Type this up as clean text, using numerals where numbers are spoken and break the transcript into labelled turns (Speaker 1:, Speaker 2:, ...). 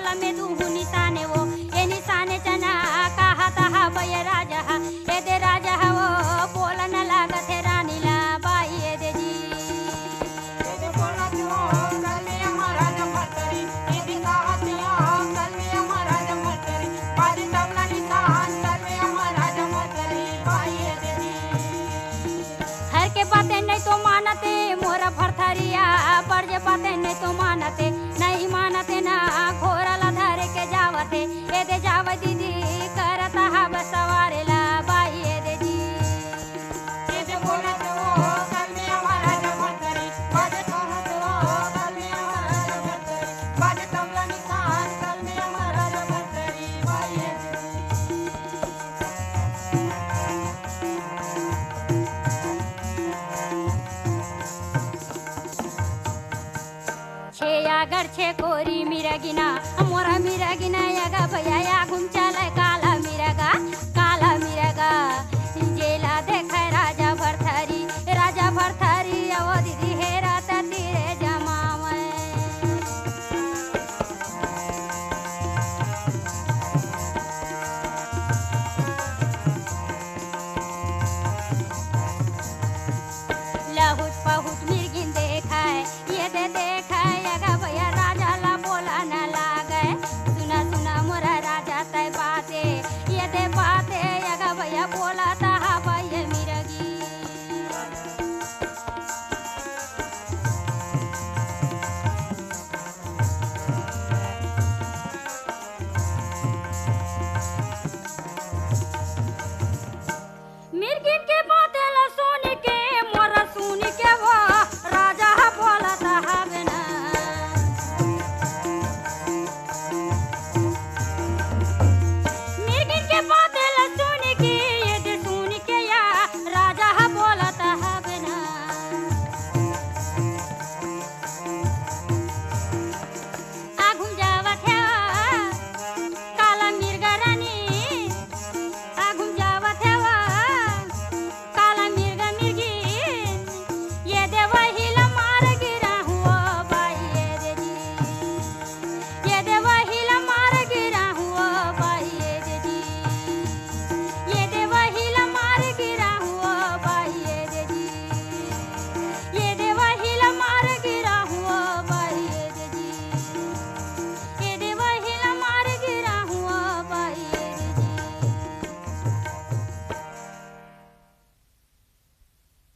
Speaker 1: बोला में तू निशाने वो ये निशाने चना कहा तहा बय राजा ये दे राजा वो बोला न लागत है रानी ला बाई ये दे जी हर के बातें नहीं तो मानते मोरा भरथरिया पर जे बातें नहीं तो मानते नहीं मानते ना घोरा ला धरे के जावते ए दे जाव दीदी करता हब सवारे ला बाई ए दे जी छे आगर छे कोरी मिरगिना मोरा मिरगिना यागा भैया या घुम चला